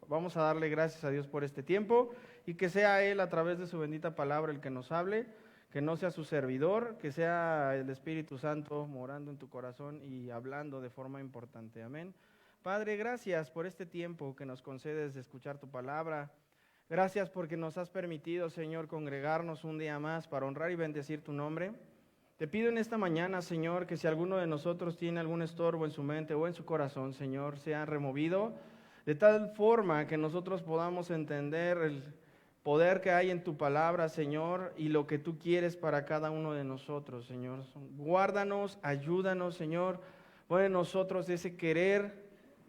Vamos a darle gracias a Dios por este tiempo y que sea Él a través de su bendita palabra el que nos hable, que no sea su servidor, que sea el Espíritu Santo morando en tu corazón y hablando de forma importante. Amén. Padre, gracias por este tiempo que nos concedes de escuchar tu palabra. Gracias porque nos has permitido, Señor, congregarnos un día más para honrar y bendecir tu nombre. Te pido en esta mañana, Señor, que si alguno de nosotros tiene algún estorbo en su mente o en su corazón, Señor, sea removido de tal forma que nosotros podamos entender el poder que hay en tu palabra, Señor, y lo que tú quieres para cada uno de nosotros, Señor. Guárdanos, ayúdanos, Señor. Pon en nosotros ese querer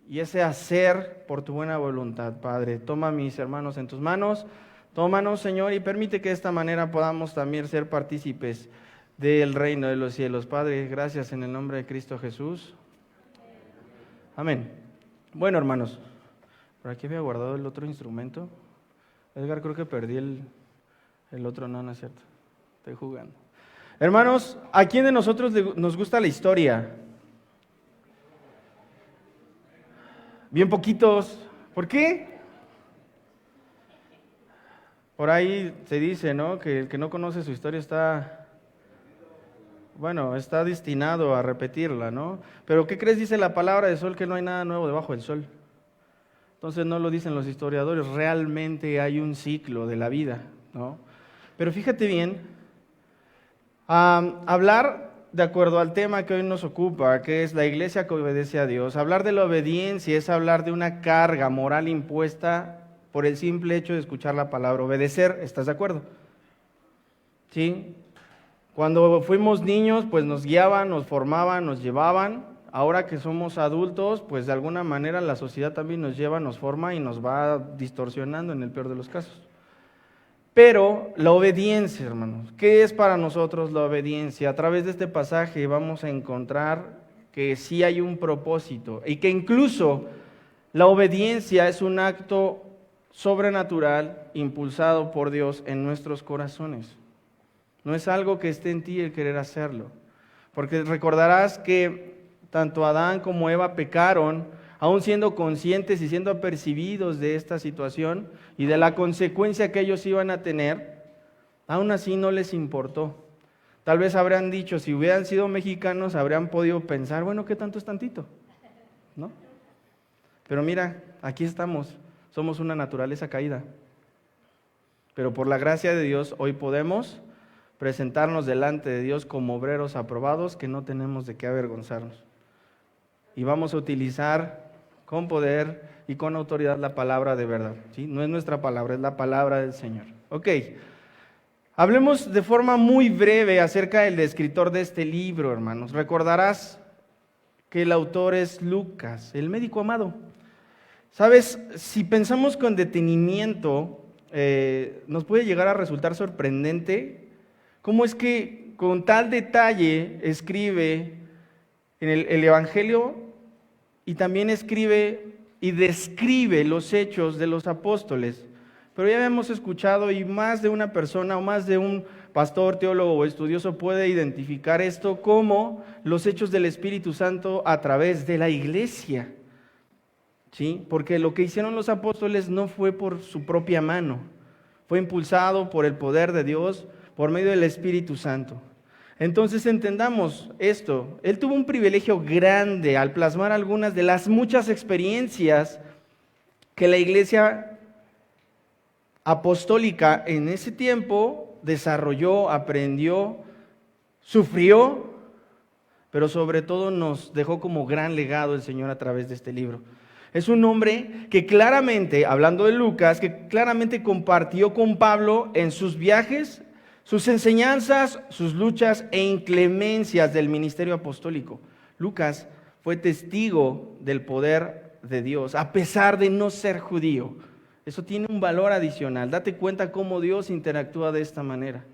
y ese hacer por tu buena voluntad, Padre. Toma a mis hermanos en tus manos, tómanos, Señor, y permite que de esta manera podamos también ser partícipes del reino de los cielos. Padre, gracias en el nombre de Cristo Jesús. Amén. Bueno, hermanos, por aquí había guardado el otro instrumento. Edgar, creo que perdí el otro. No es cierto. Estoy jugando. Hermanos, ¿a quién de nosotros nos gusta la historia? Bien poquitos. ¿Por qué? Por ahí se dice, ¿no? Que el que no conoce su historia está destinado a repetirla, ¿no? Pero ¿qué crees? Dice la palabra de sol que no hay nada nuevo debajo del sol. Entonces no lo dicen los historiadores, realmente hay un ciclo de la vida, ¿no? Pero fíjate bien, hablar de acuerdo al tema que hoy nos ocupa, que es la iglesia que obedece a Dios, hablar de la obediencia es hablar de una carga moral impuesta por el simple hecho de escuchar la palabra obedecer. ¿Estás de acuerdo? ¿Sí? Cuando fuimos niños, pues nos guiaban, nos formaban, nos llevaban. Ahora que somos adultos, pues de alguna manera la sociedad también nos lleva, nos forma y nos va distorsionando en el peor de los casos. Pero la obediencia, hermanos, ¿qué es para nosotros la obediencia? A través de este pasaje vamos a encontrar que sí hay un propósito y que incluso la obediencia es un acto sobrenatural impulsado por Dios en nuestros corazones. No es algo que esté en ti el querer hacerlo, porque recordarás que tanto Adán como Eva pecaron, aún siendo conscientes y siendo apercibidos de esta situación y de la consecuencia que ellos iban a tener, aún así no les importó. Tal vez habrán dicho, si hubieran sido mexicanos, habrían podido pensar, bueno, ¿qué tanto es tantito? ¿No? Pero mira, aquí estamos, somos una naturaleza caída. Pero por la gracia de Dios, hoy podemos presentarnos delante de Dios como obreros aprobados que no tenemos de qué avergonzarnos. Y vamos a utilizar con poder y con autoridad la palabra de verdad, ¿sí? No es nuestra palabra, es la palabra del Señor. Ok, hablemos de forma muy breve acerca del escritor de este libro, hermanos. Recordarás que el autor es Lucas, el médico amado. Sabes, si pensamos con detenimiento, nos puede llegar a resultar sorprendente cómo es que con tal detalle escribe en el Evangelio y también escribe y describe los hechos de los apóstoles. Pero ya hemos escuchado y más de una persona o más de un pastor, teólogo o estudioso puede identificar esto como los hechos del Espíritu Santo a través de la iglesia. ¿Sí? Porque lo que hicieron los apóstoles no fue por su propia mano, fue impulsado por el poder de Dios por medio del Espíritu Santo. Entonces entendamos esto. Él tuvo un privilegio grande al plasmar algunas de las muchas experiencias que la iglesia apostólica en ese tiempo desarrolló, aprendió, sufrió, pero sobre todo nos dejó como gran legado el Señor a través de este libro. Es un hombre que claramente, hablando de Lucas, que claramente compartió con Pablo en sus viajes, sus enseñanzas, sus luchas e inclemencias del ministerio apostólico. Lucas fue testigo del poder de Dios, a pesar de no ser judío. Eso tiene un valor adicional. Date cuenta cómo Dios interactúa de esta manera.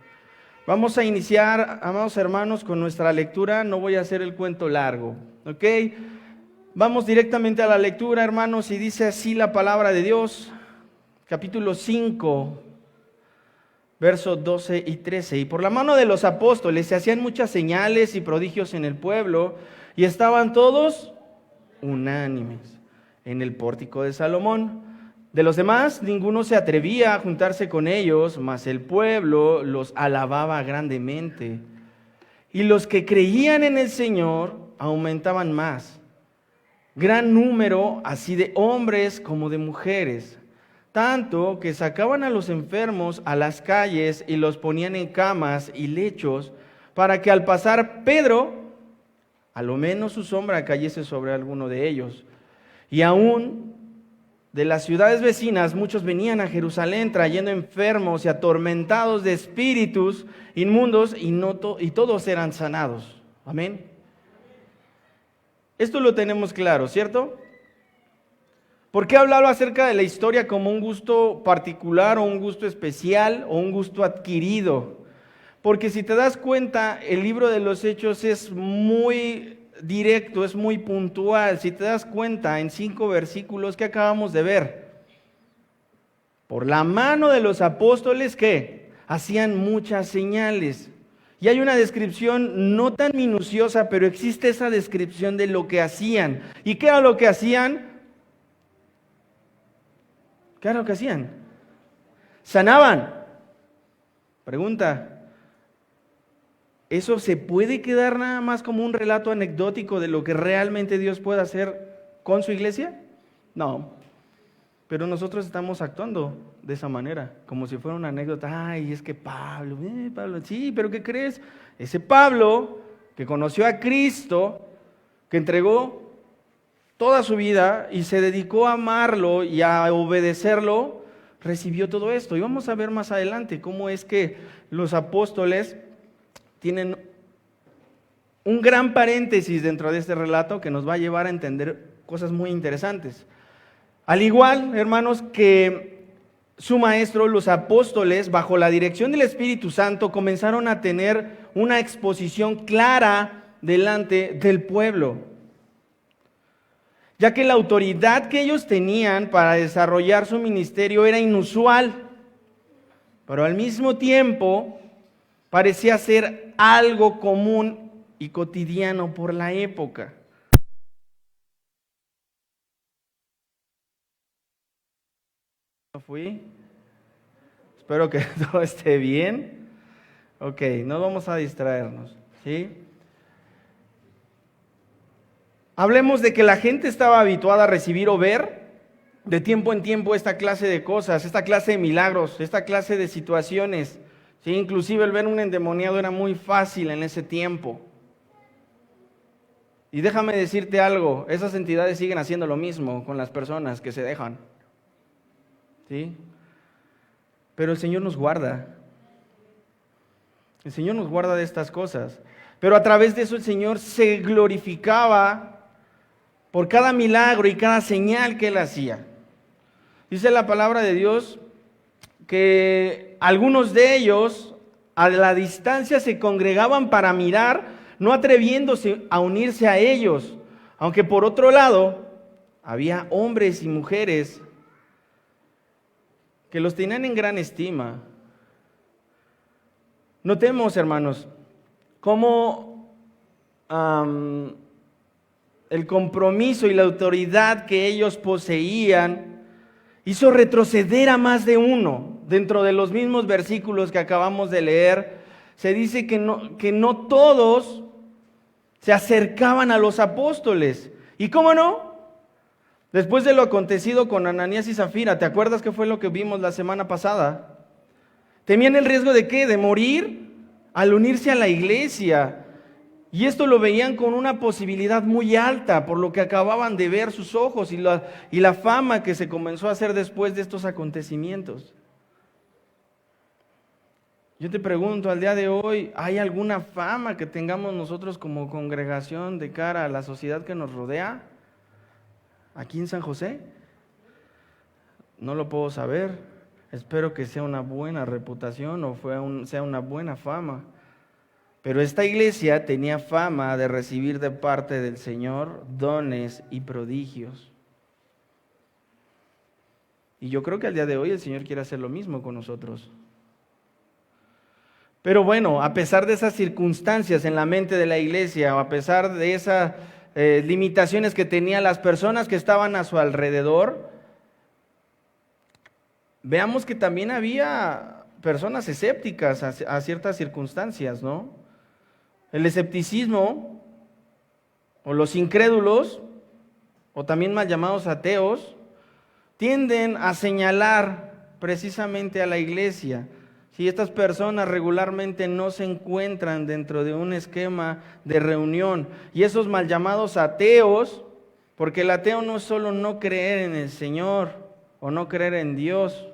Vamos a iniciar, amados hermanos, con nuestra lectura. No voy a hacer el cuento largo, ¿ok? Vamos directamente a la lectura, hermanos, y dice así la palabra de Dios, capítulo 5, versos 12 y 13. Y por la mano de los apóstoles se hacían muchas señales y prodigios en el pueblo, y estaban todos unánimes en el pórtico de Salomón. De los demás, ninguno se atrevía a juntarse con ellos, mas el pueblo los alababa grandemente. Y los que creían en el Señor aumentaban más. Gran número así de hombres como de mujeres, tanto que sacaban a los enfermos a las calles y los ponían en camas y lechos, para que al pasar Pedro, a lo menos su sombra cayese sobre alguno de ellos. Y aún de las ciudades vecinas muchos venían a Jerusalén trayendo enfermos y atormentados de espíritus inmundos, y todos eran sanados. Amén. Esto lo tenemos claro, ¿cierto? ¿Por qué hablarlo acerca de la historia como un gusto particular o un gusto especial o un gusto adquirido? Porque si te das cuenta, el libro de los Hechos es muy directo, es muy puntual. Si te das cuenta, en 5 versículos que acabamos de ver, por la mano de los apóstoles que hacían muchas señales. Y hay una descripción no tan minuciosa, pero existe esa descripción de lo que hacían. ¿Y qué era lo que hacían? ¿Qué era lo que hacían? Sanaban. Pregunta. ¿Eso se puede quedar nada más como un relato anecdótico de lo que realmente Dios puede hacer con su iglesia? No, pero nosotros estamos actuando de esa manera, como si fuera una anécdota. Ay, es que Pablo, sí, pero ¿qué crees? Ese Pablo que conoció a Cristo, que entregó toda su vida y se dedicó a amarlo y a obedecerlo, recibió todo esto. Y vamos a ver más adelante cómo es que los apóstoles tienen un gran paréntesis dentro de este relato que nos va a llevar a entender cosas muy interesantes. Al igual, hermanos, que su maestro, los apóstoles, bajo la dirección del Espíritu Santo, comenzaron a tener una exposición clara delante del pueblo, ya que la autoridad que ellos tenían para desarrollar su ministerio era inusual, pero al mismo tiempo parecía ser algo común y cotidiano por la época. ¿No fui? Espero que todo esté bien. Ok, no vamos a distraernos, ¿sí? Hablemos de que la gente estaba habituada a recibir o ver de tiempo en tiempo esta clase de cosas, esta clase de milagros, esta clase de situaciones. Sí, inclusive el ver un endemoniado era muy fácil en ese tiempo. Y déjame decirte algo, esas entidades siguen haciendo lo mismo con las personas que se dejan. ¿Sí? Pero el Señor nos guarda. El Señor nos guarda de estas cosas. Pero a través de eso el Señor se glorificaba por cada milagro y cada señal que Él hacía. Dice la palabra de Dios que algunos de ellos a la distancia se congregaban para mirar, no atreviéndose a unirse a ellos, aunque por otro lado había hombres y mujeres que los tenían en gran estima. Notemos, hermanos, cómo el compromiso y la autoridad que ellos poseían hizo retroceder a más de uno. Dentro de los mismos versículos que acabamos de leer, se dice que no todos se acercaban a los apóstoles. ¿Y cómo no? Después de lo acontecido con Ananías y Zafira, ¿te acuerdas qué fue lo que vimos la semana pasada? Temían el riesgo de ¿qué? De morir al unirse a la iglesia. Y esto lo veían con una posibilidad muy alta por lo que acababan de ver sus ojos y la fama que se comenzó a hacer después de estos acontecimientos. Yo te pregunto, al día de hoy, ¿hay alguna fama que tengamos nosotros como congregación de cara a la sociedad que nos rodea? ¿Aquí en San José? No lo puedo saber. Espero que sea una buena reputación o sea una buena fama. Pero esta iglesia tenía fama de recibir de parte del Señor dones y prodigios. Y yo creo que al día de hoy el Señor quiere hacer lo mismo con nosotros. Pero bueno, a pesar de esas circunstancias en la mente de la iglesia, o a pesar de esas limitaciones que tenían las personas que estaban a su alrededor, veamos que también había personas escépticas a ciertas circunstancias, ¿no? El escepticismo, o los incrédulos, o también mal llamados ateos, tienden a señalar precisamente a la iglesia. Si estas personas regularmente no se encuentran dentro de un esquema de reunión, y esos mal llamados ateos, porque el ateo no es solo no creer en el Señor o no creer en Dios.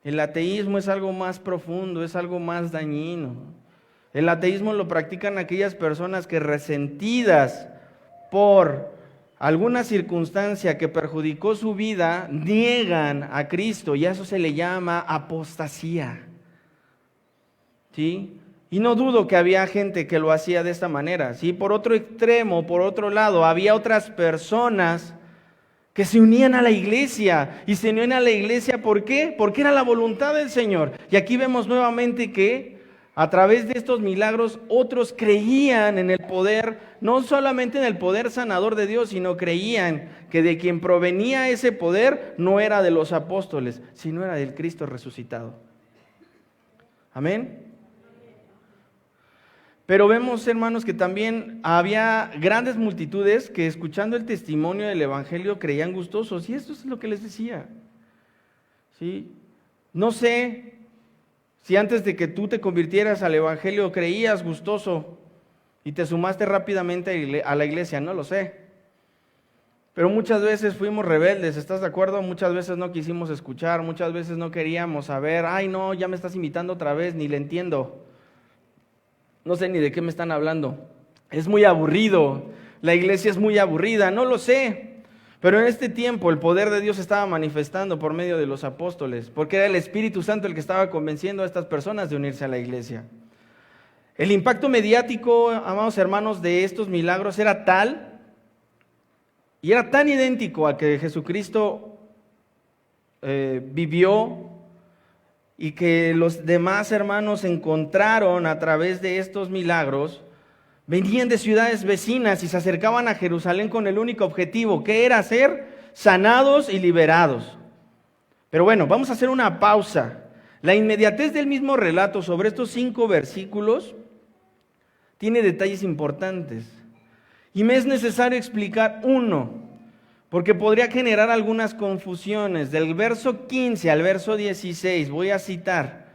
El ateísmo es algo más profundo, es algo más dañino. El ateísmo lo practican aquellas personas que, resentidas por alguna circunstancia que perjudicó su vida, niegan a Cristo, y a eso se le llama apostasía. ¿Sí? Y no dudo que había gente que lo hacía de esta manera. ¿Sí? Por otro extremo, por otro lado, había otras personas que se unían a la iglesia. Y se unían a la iglesia, ¿por qué? Porque era la voluntad del Señor. Y aquí vemos nuevamente que a través de estos milagros otros creían en el poder, no solamente en el poder sanador de Dios, sino creían que de quien provenía ese poder no era de los apóstoles, sino era del Cristo resucitado. Amén. Pero vemos, hermanos, que también había grandes multitudes que, escuchando el testimonio del evangelio, creían gustosos, y esto es lo que les decía. ¿Sí? No sé si antes de que tú te convirtieras al evangelio creías gustoso y te sumaste rápidamente a la iglesia, no lo sé. Pero muchas veces fuimos rebeldes, ¿estás de acuerdo? Muchas veces no quisimos escuchar, muchas veces no queríamos saber. Ay, no, ya me estás invitando otra vez, ni le entiendo. No sé ni de qué me están hablando. Es muy aburrido, la iglesia es muy aburrida, no lo sé. Pero en este tiempo el poder de Dios estaba manifestando por medio de los apóstoles, porque era el Espíritu Santo el que estaba convenciendo a estas personas de unirse a la iglesia. El impacto mediático, amados hermanos, de estos milagros era tal, y era tan idéntico al que Jesucristo vivió, y que los demás hermanos encontraron a través de estos milagros. Venían de ciudades vecinas y se acercaban a Jerusalén con el único objetivo, que era ser sanados y liberados. Pero bueno, vamos a hacer una pausa. La inmediatez del mismo relato sobre estos 5 versículos tiene detalles importantes. Y me es necesario explicar uno, porque podría generar algunas confusiones. Del verso 15 al verso 16, voy a citar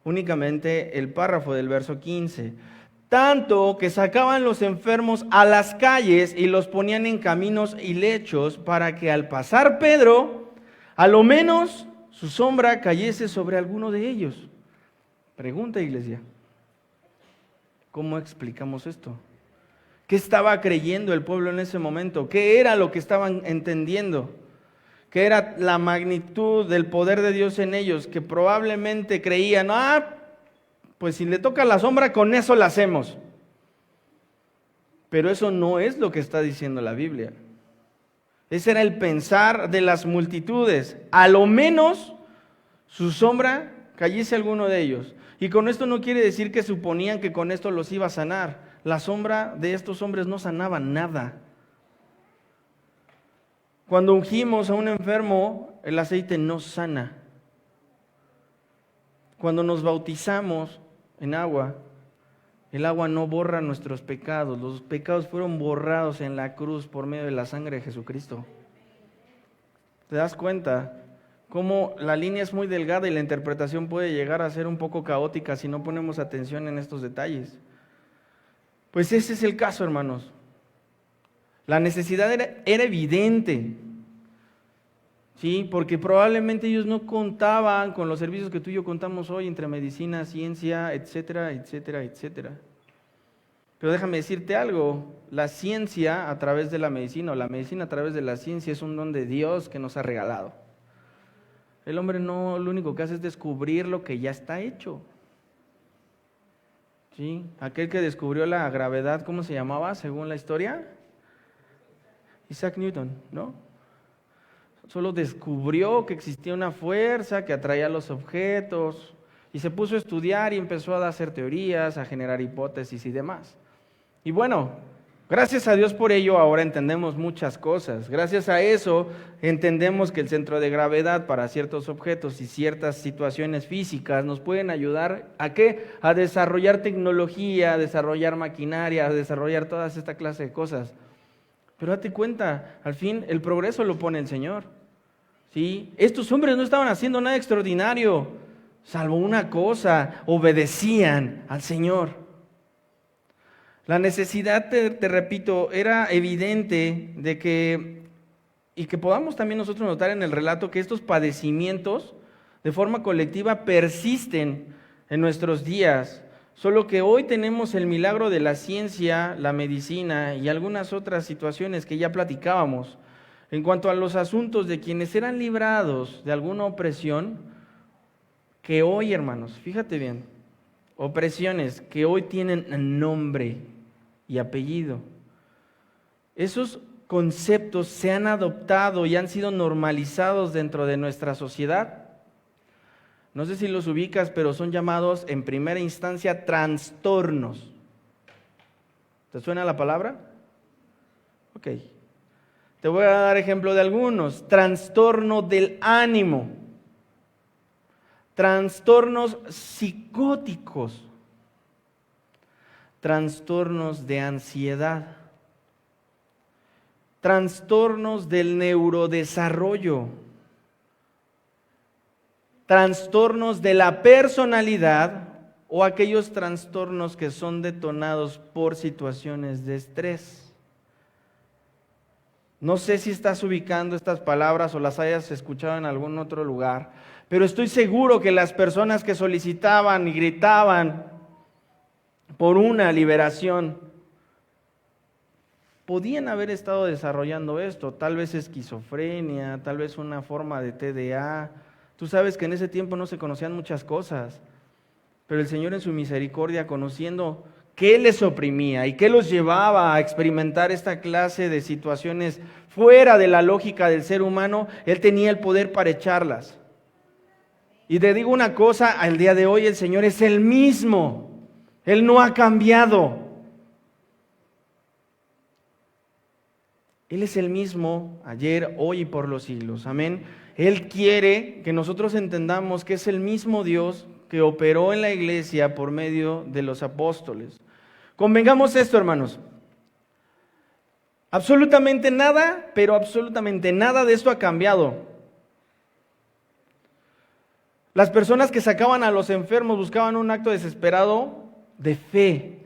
únicamente el párrafo del verso 15. Tanto que sacaban los enfermos a las calles y los ponían en caminos y lechos, para que al pasar Pedro, a lo menos su sombra cayese sobre alguno de ellos. Pregunta, iglesia, ¿cómo explicamos esto? ¿Qué estaba creyendo el pueblo en ese momento? ¿Qué era lo que estaban entendiendo? ¿Qué era la magnitud del poder de Dios en ellos? Que probablemente creían, pues si le toca la sombra, con eso la hacemos. Pero eso no es lo que está diciendo la Biblia. Ese era el pensar de las multitudes. A lo menos su sombra cayese alguno de ellos. Y con esto no quiere decir que suponían que con esto los iba a sanar. La sombra de estos hombres no sanaba nada. Cuando ungimos a un enfermo, el aceite no sana. Cuando nos bautizamos en agua, el agua no borra nuestros pecados. Los pecados fueron borrados en la cruz por medio de la sangre de Jesucristo. ¿Te das cuenta cómo la línea es muy delgada y la interpretación puede llegar a ser un poco caótica si no ponemos atención en estos detalles? Pues ese es el caso, hermanos. La necesidad era evidente. Sí, porque probablemente ellos no contaban con los servicios que tú y yo contamos hoy entre medicina, ciencia, etcétera, etcétera, etcétera. Pero déjame decirte algo, la ciencia a través de la medicina o la medicina a través de la ciencia es un don de Dios que nos ha regalado. El hombre no, lo único que hace es descubrir lo que ya está hecho. ¿Sí? Aquel que descubrió la gravedad, ¿cómo se llamaba según la historia? Isaac Newton, ¿no? Solo descubrió que existía una fuerza que atraía los objetos y se puso a estudiar y empezó a hacer teorías, a generar hipótesis y demás. Y bueno, Gracias a Dios por ello ahora entendemos muchas cosas. Gracias a eso entendemos que el centro de gravedad para ciertos objetos y ciertas situaciones físicas nos pueden ayudar ¿a qué? A desarrollar tecnología, a desarrollar maquinaria, a desarrollar toda esta clase de cosas. Pero date cuenta, al fin el progreso lo pone el Señor. ¿Sí? Estos hombres no estaban haciendo nada extraordinario, salvo una cosa: obedecían al Señor. La necesidad, te repito, era evidente de que, y que podamos también nosotros notar en el relato, que estos padecimientos de forma colectiva persisten en nuestros días, solo que hoy tenemos el milagro de la ciencia, la medicina y algunas otras situaciones que ya platicábamos. En cuanto a los asuntos de quienes eran librados de alguna opresión, que hoy, hermanos, fíjate bien, opresiones que hoy tienen nombre y apellido. Esos conceptos se han adoptado y han sido normalizados dentro de nuestra sociedad. No sé si los ubicas, pero son llamados en primera instancia trastornos. ¿Te suena la palabra? Ok. Te voy a dar ejemplo de algunos. Trastorno del ánimo, trastornos psicóticos, trastornos de ansiedad, trastornos del neurodesarrollo, trastornos de la personalidad o aquellos trastornos que son detonados por situaciones de estrés. No sé si estás ubicando estas palabras o las hayas escuchado en algún otro lugar, pero estoy seguro que las personas que solicitaban y gritaban por una liberación podían haber estado desarrollando esto, tal vez esquizofrenia, tal vez una forma de TDA. Tú sabes que en ese tiempo no se conocían muchas cosas, pero el Señor en su misericordia, conociendo qué les oprimía y qué los llevaba a experimentar esta clase de situaciones fuera de la lógica del ser humano, Él tenía el poder para echarlas. Y te digo una cosa, al día de hoy el Señor es el mismo, Él no ha cambiado. Él es el mismo ayer, hoy y por los siglos. Amén. Él quiere que nosotros entendamos que es el mismo Dios que operó en la iglesia por medio de los apóstoles. Convengamos esto, hermanos. Absolutamente nada, pero absolutamente nada de esto ha cambiado. Las personas que sacaban a los enfermos buscaban un acto desesperado de fe,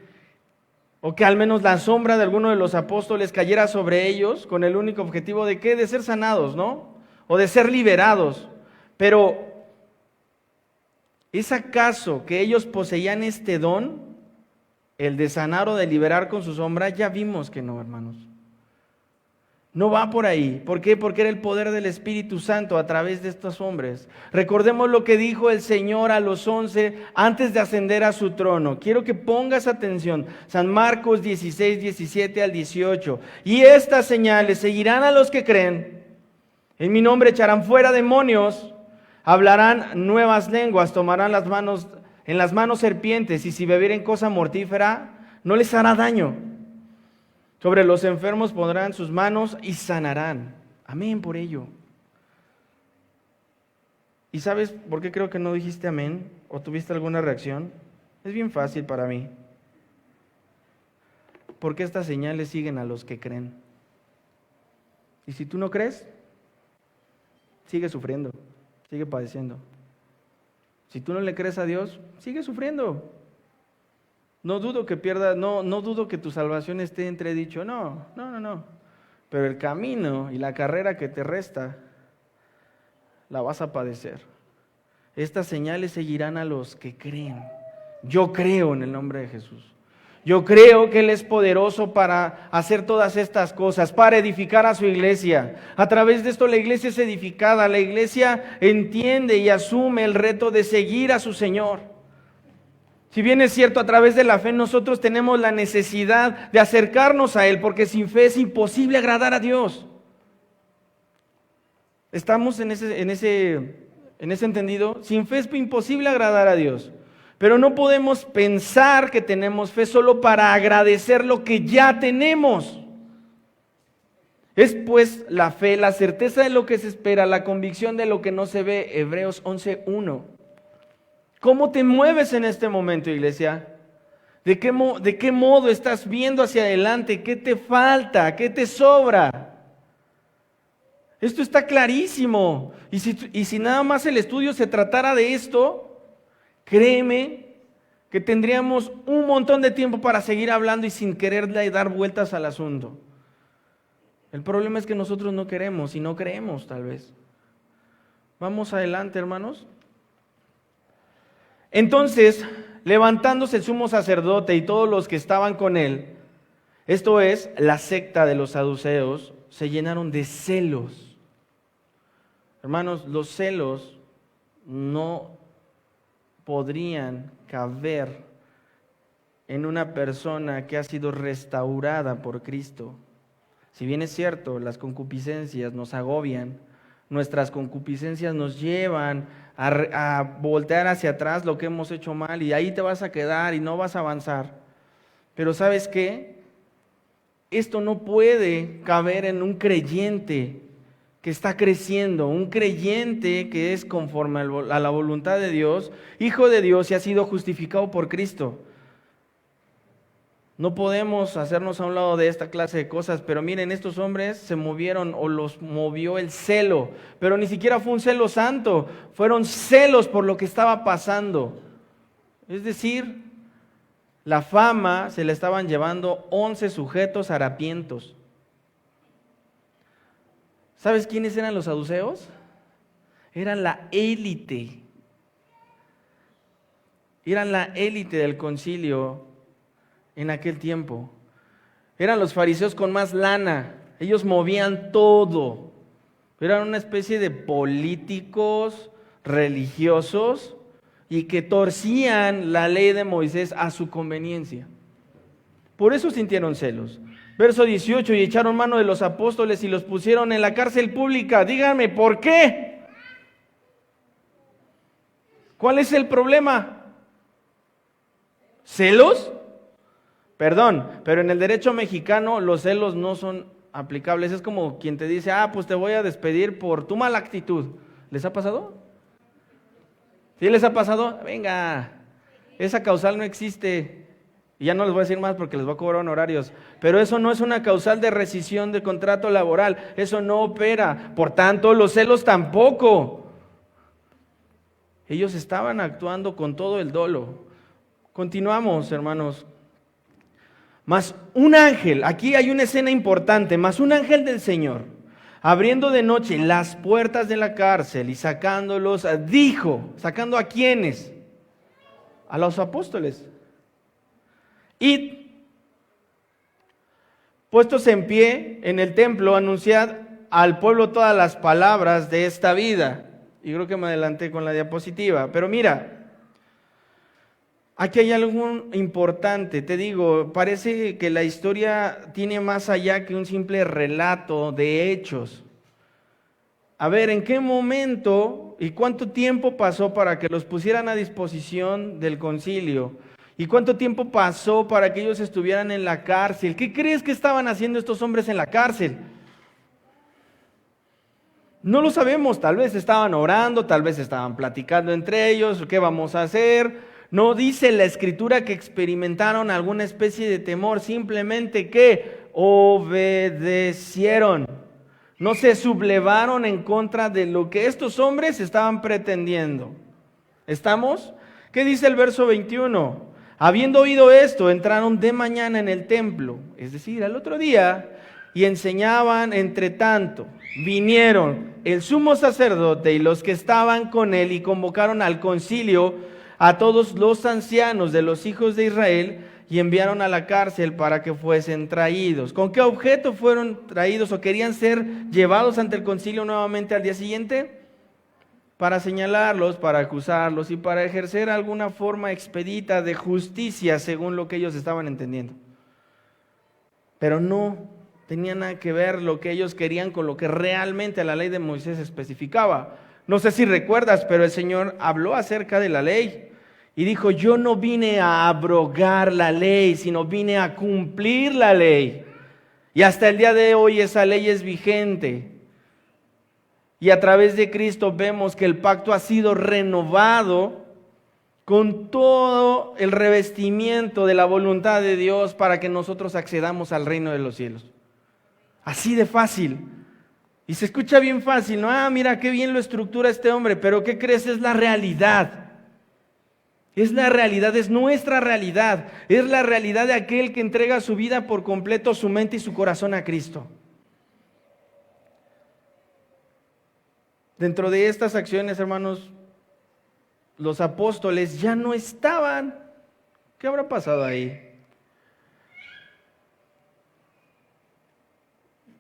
o que al menos la sombra de alguno de los apóstoles cayera sobre ellos con el único objetivo de ¿qué? De ser sanados, ¿no? O de ser liberados. Pero ¿es acaso que ellos poseían este don, el de sanar o de liberar con su sombra? Ya vimos que no, hermanos. No va por ahí. ¿Por qué? Porque era el poder del Espíritu Santo a través de estos hombres. Recordemos lo que dijo el Señor a los 11 antes de ascender a su trono. Quiero que pongas atención. San Marcos 16, 17 al 18. Y estas señales seguirán a los que creen. En mi nombre echarán fuera demonios, hablarán nuevas lenguas, tomarán en las manos serpientes, y si bebieren cosa mortífera, no les hará daño. Sobre los enfermos pondrán sus manos y sanarán. Amén por ello. ¿Y sabes por qué creo que no dijiste amén? ¿O tuviste alguna reacción? Es bien fácil para mí. Porque estas señales siguen a los que creen. Y si tú no crees, sigue sufriendo, sigue padeciendo. Si tú no le crees a Dios, sigue sufriendo. No dudo que pierdas, no dudo que tu salvación esté entredicho, no. Pero el camino y la carrera que te resta, la vas a padecer. Estas señales seguirán a los que creen. Yo creo en el nombre de Jesús. Yo creo que Él es poderoso para hacer todas estas cosas, para edificar a su iglesia. A través de esto la iglesia es edificada, la iglesia entiende y asume el reto de seguir a su Señor. Si bien es cierto, a través de la fe nosotros tenemos la necesidad de acercarnos a Él, porque sin fe es imposible agradar a Dios. ¿Estamos en ese entendido? Sin fe es imposible agradar a Dios. Pero no podemos pensar que tenemos fe solo para agradecer lo que ya tenemos. Es pues la fe, la certeza de lo que se espera, la convicción de lo que no se ve. Hebreos 11:1. ¿Cómo te mueves en este momento, iglesia? ¿De qué modo estás viendo hacia adelante? ¿Qué te falta? ¿Qué te sobra? Esto está clarísimo. Y si nada más el estudio se tratara de esto, créeme que tendríamos un montón de tiempo para seguir hablando y sin quererle dar vueltas al asunto. El problema es que nosotros no queremos y no creemos, tal vez. Vamos adelante, hermanos. Entonces, levantándose el sumo sacerdote y todos los que estaban con él, esto es, la secta de los saduceos, se llenaron de celos. Hermanos, los celos no podrían caber en una persona que ha sido restaurada por Cristo. Si bien es cierto, las concupiscencias nos agobian, nuestras concupiscencias nos llevan a voltear hacia atrás lo que hemos hecho mal y ahí te vas a quedar y no vas a avanzar. Pero ¿sabes qué? Esto no puede caber en un creyente que está creciendo, un creyente que es conforme a la voluntad de Dios, hijo de Dios y ha sido justificado por Cristo. No podemos hacernos a un lado de esta clase de cosas, pero miren, estos hombres se movieron o los movió el celo, pero ni siquiera fue un celo santo, fueron celos por lo que estaba pasando. Es decir, la fama se la estaban llevando 11 sujetos harapientos. ¿Sabes quiénes eran los saduceos? Eran la élite. Eran la élite del concilio en aquel tiempo. Eran los fariseos con más lana. Ellos movían todo. Eran una especie de políticos religiosos y que torcían la ley de Moisés a su conveniencia. Por eso sintieron celos. Verso 18, y echaron mano de los apóstoles y los pusieron en la cárcel pública. Díganme, ¿por qué? ¿Cuál es el problema? ¿Celos? Perdón, pero en el derecho mexicano los celos no son aplicables. Es como quien te dice, pues te voy a despedir por tu mala actitud. ¿Les ha pasado? ¿Sí les ha pasado? Venga, esa causal no existe. Y ya no les voy a decir más porque les voy a cobrar honorarios. Pero eso no es una causal de rescisión de contrato laboral. Eso no opera. Por tanto, los celos tampoco. Ellos estaban actuando con todo el dolo. Continuamos, hermanos. Mas un ángel, aquí hay una escena importante, mas un ángel del Señor, abriendo de noche las puertas de la cárcel y sacándolos, dijo, ¿sacando a quiénes? A los apóstoles. Id, puestos en pie en el templo, anunciad al pueblo todas las palabras de esta vida. Y creo que me adelanté con la diapositiva, pero mira, aquí hay algo importante, te digo, parece que la historia tiene más allá que un simple relato de hechos. A ver, ¿en qué momento y cuánto tiempo pasó para que los pusieran a disposición del concilio? ¿Y cuánto tiempo pasó para que ellos estuvieran en la cárcel? ¿Qué crees que estaban haciendo estos hombres en la cárcel? No lo sabemos, tal vez estaban orando, tal vez estaban platicando entre ellos, ¿qué vamos a hacer? No dice la Escritura que experimentaron alguna especie de temor, simplemente que obedecieron. No se sublevaron en contra de lo que estos hombres estaban pretendiendo. ¿Estamos? ¿Qué dice el verso 21? Habiendo oído esto, entraron de mañana en el templo, es decir, al otro día, y enseñaban. Entre tanto, vinieron el sumo sacerdote y los que estaban con él y convocaron al concilio a todos los ancianos de los hijos de Israel y enviaron a la cárcel para que fuesen traídos. ¿Con qué objeto fueron traídos o querían ser llevados ante el concilio nuevamente al día siguiente? Para señalarlos, para acusarlos y para ejercer alguna forma expedita de justicia según lo que ellos estaban entendiendo. Pero no tenía nada que ver lo que ellos querían con lo que realmente la ley de Moisés especificaba. No sé si recuerdas, pero el Señor habló acerca de la ley Y dijo, yo no vine a abrogar la ley, sino vine a cumplir la ley. Y hasta el día de hoy esa ley es vigente. Y a través de Cristo vemos que el pacto ha sido renovado con todo el revestimiento de la voluntad de Dios para que nosotros accedamos al reino de los cielos. Así de fácil. Y se escucha bien fácil, ¿no? Ah, mira qué bien lo estructura este hombre, pero ¿qué crees? Es la realidad. Es la realidad, es nuestra realidad. Es la realidad de aquel que entrega su vida por completo, su mente y su corazón a Cristo. Dentro de estas acciones, hermanos, los apóstoles ya no estaban. ¿Qué habrá pasado ahí?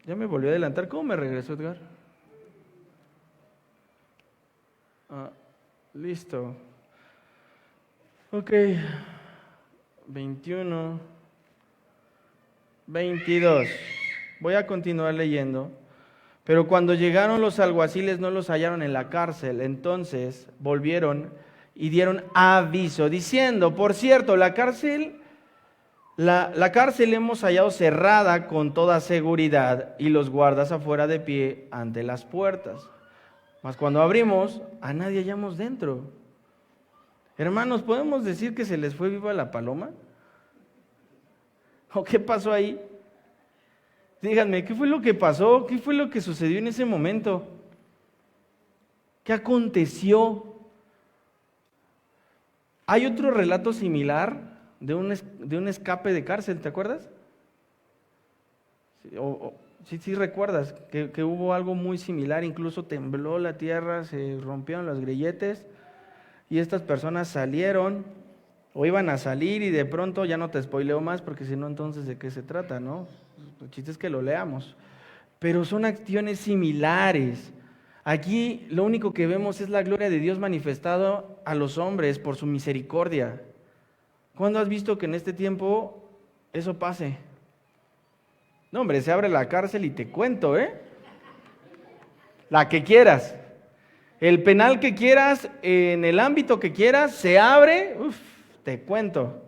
Ya me volvió a adelantar. ¿Cómo me regresó, Edgar? Listo. Ok. 21. 22. Voy a continuar leyendo. Pero cuando llegaron los alguaciles no los hallaron en la cárcel. Entonces volvieron y dieron aviso, diciendo, por cierto, la cárcel hemos hallado cerrada con toda seguridad y los guardas afuera de pie ante las puertas. Mas cuando abrimos, a nadie hallamos dentro. Hermanos, ¿podemos decir que se les fue viva la paloma? ¿O qué pasó ahí? Díganme, ¿qué fue lo que pasó? ¿Qué fue lo que sucedió en ese momento? ¿Qué aconteció? Hay otro relato similar de un escape de cárcel, ¿te acuerdas? Sí recuerdas que hubo algo muy similar, incluso tembló la tierra, se rompieron los grilletes y estas personas salieron o iban a salir y de pronto, ya no te spoileo más porque si no entonces ¿de qué se trata, no? El chiste es que lo leamos. Pero son acciones similares. Aquí lo único que vemos es la gloria de Dios manifestado a los hombres por su misericordia. ¿Cuándo has visto que en este tiempo eso pase? No, hombre, se abre la cárcel y te cuento, la que quieras. El penal que quieras, en el ámbito que quieras, se abre, te cuento.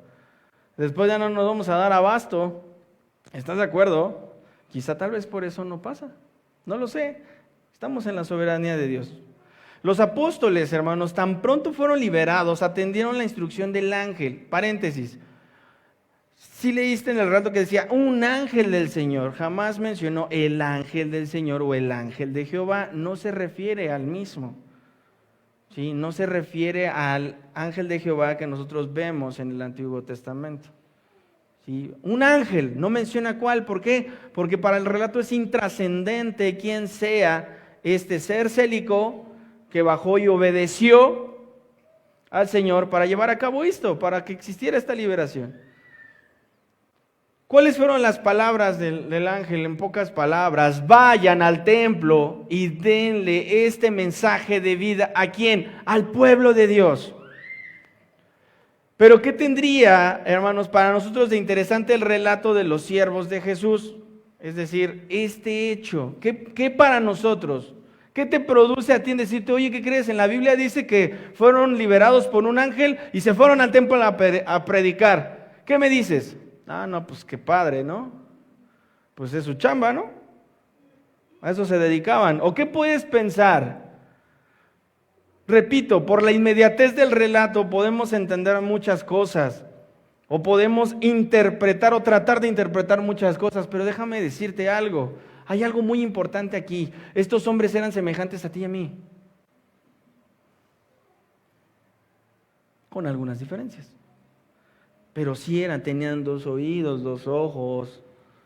Después ya no nos vamos a dar abasto. ¿Estás de acuerdo? Quizá tal vez por eso no pasa. No lo sé. Estamos en la soberanía de Dios. Los apóstoles, hermanos, tan pronto fueron liberados, atendieron la instrucción del ángel. Paréntesis. Sí leíste en el relato que decía, un ángel del Señor. Jamás mencionó el ángel del Señor o el ángel de Jehová. No se refiere al mismo. ¿Sí? No se refiere al ángel de Jehová que nosotros vemos en el Antiguo Testamento. ¿Sí? Un ángel, no menciona cuál. ¿Por qué? Porque para el relato es intrascendente quién sea este ser célico que bajó y obedeció al Señor para llevar a cabo esto, para que existiera esta liberación. ¿Cuáles fueron las palabras del ángel? En pocas palabras, vayan al templo y denle este mensaje de vida. ¿A quién? Al pueblo de Dios. Pero ¿qué tendría, hermanos, para nosotros de interesante el relato de los siervos de Jesús? Es decir, este hecho, ¿qué para nosotros? ¿Qué te produce a ti en decirte, oye, ¿qué crees? En la Biblia dice que fueron liberados por un ángel y se fueron al templo a predicar. ¿Qué me dices? Ah, no, pues qué padre, ¿no? Pues es su chamba, ¿no? A eso se dedicaban. ¿O qué puedes pensar? Repito, por la inmediatez del relato podemos entender muchas cosas. O podemos interpretar o tratar de interpretar muchas cosas. Pero déjame decirte algo. Hay algo muy importante aquí. Estos hombres eran semejantes a ti y a mí. Con algunas diferencias. Pero sí tenían 2 oídos, 2 ojos,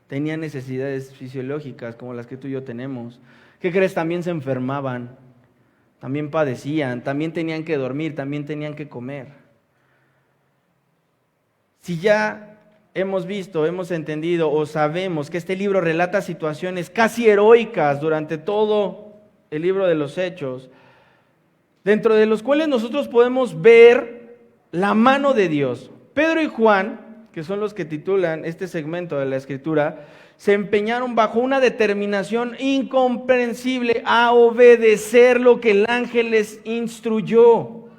tenían necesidades fisiológicas como las que tú y yo tenemos. ¿Qué crees? También se enfermaban, también padecían, también tenían que dormir, también tenían que comer. Si ya hemos visto, hemos entendido o sabemos que este libro relata situaciones casi heroicas durante todo el libro de los Hechos, dentro de los cuales nosotros podemos ver la mano de Dios. Pedro y Juan, que son los que titulan este segmento de la Escritura, se empeñaron bajo una determinación incomprensible a obedecer lo que el ángel les instruyó.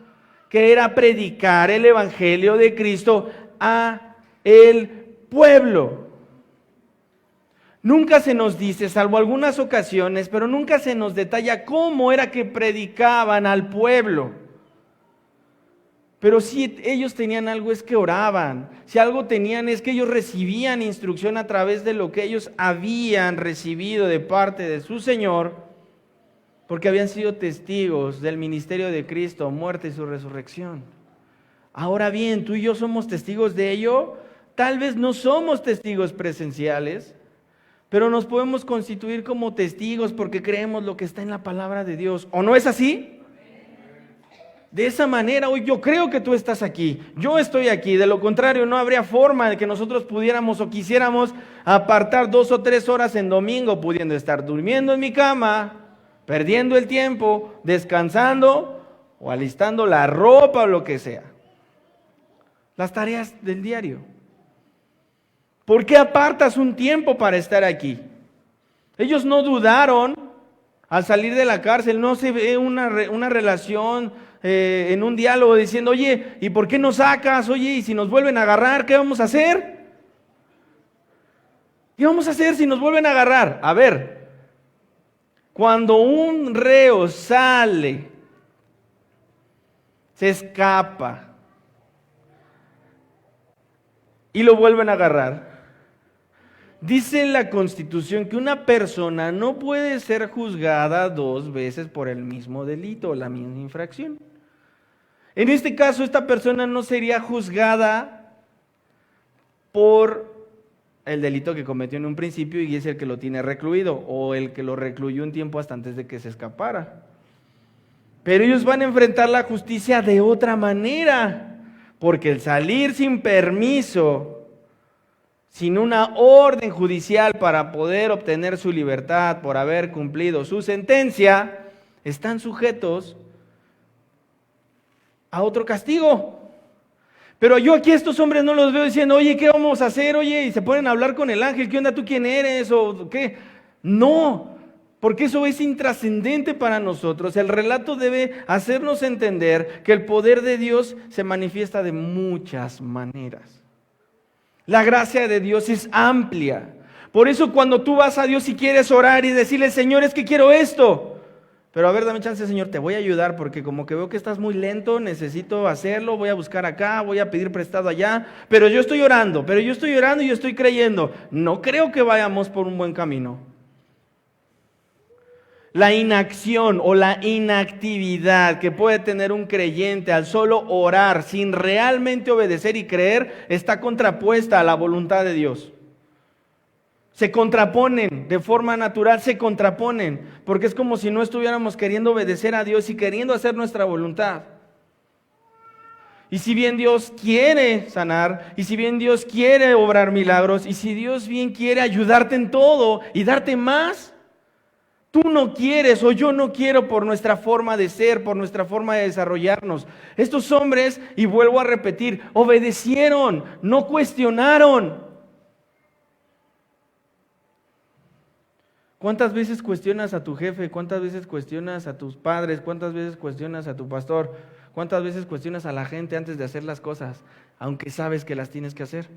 que era predicar el evangelio de Cristo a el pueblo. Nunca se nos dice, salvo algunas ocasiones, pero nunca se nos detalla cómo era que predicaban al pueblo. Pero si ellos tenían algo es que oraban, si algo tenían es que ellos recibían instrucción a través de lo que ellos habían recibido de parte de su Señor, porque habían sido testigos del ministerio de Cristo, muerte y su resurrección. Ahora bien, tú y yo somos testigos de ello. Tal vez no somos testigos presenciales, pero nos podemos constituir como testigos porque creemos lo que está en la palabra de Dios. ¿O no es así? De esa manera, hoy yo creo que tú estás aquí, yo estoy aquí. De lo contrario, no habría forma de que nosotros pudiéramos o quisiéramos apartar 2 o 3 horas en domingo, pudiendo estar durmiendo en mi cama, perdiendo el tiempo, descansando o alistando la ropa o lo que sea. Las tareas del diario. ¿Por qué apartas un tiempo para estar aquí? Ellos no dudaron al salir de la cárcel, no se ve una relación en un diálogo diciendo, oye, ¿y por qué nos sacas? Oye, ¿y si nos vuelven a agarrar, qué vamos a hacer? ¿Qué vamos a hacer si nos vuelven a agarrar? A ver, cuando un reo sale, se escapa y lo vuelven a agarrar, dice la Constitución que una persona no puede ser juzgada 2 veces por el mismo delito o la misma infracción. En este caso, esta persona no sería juzgada por el delito que cometió en un principio y es el que lo tiene recluido o el que lo recluyó un tiempo hasta antes de que se escapara. Pero ellos van a enfrentar la justicia de otra manera, porque el salir sin permiso, sin una orden judicial para poder obtener su libertad por haber cumplido su sentencia, están sujetos a otro castigo. Pero yo aquí a estos hombres no los veo diciendo, oye, ¿qué vamos a hacer? Oye, y se ponen a hablar con el ángel, ¿qué onda? ¿Tú quién eres? ¿O qué? No, porque eso es intrascendente para nosotros. El relato debe hacernos entender que el poder de Dios se manifiesta de muchas maneras. La gracia de Dios es amplia. Por eso cuando tú vas a Dios y quieres orar y decirle, Señor, es que quiero esto. Pero a ver, dame chance, Señor, te voy a ayudar porque como que veo que estás muy lento, necesito hacerlo, voy a buscar acá, voy a pedir prestado allá. Pero yo estoy orando y yo estoy creyendo. No creo que vayamos por un buen camino. La inacción o la inactividad que puede tener un creyente al solo orar sin realmente obedecer y creer está contrapuesta a la voluntad de Dios. Se contraponen, de forma natural se contraponen, porque es como si no estuviéramos queriendo obedecer a Dios y queriendo hacer nuestra voluntad. Y si bien Dios quiere sanar, y si bien Dios quiere obrar milagros, y si Dios bien quiere ayudarte en todo y darte más, tú no quieres o yo no quiero por nuestra forma de ser, por nuestra forma de desarrollarnos. Estos hombres, y vuelvo a repetir, obedecieron, no cuestionaron. ¿Cuántas veces cuestionas a tu jefe? ¿Cuántas veces cuestionas a tus padres? ¿Cuántas veces cuestionas a tu pastor? ¿Cuántas veces cuestionas a la gente antes de hacer las cosas, aunque sabes que las tienes que hacer?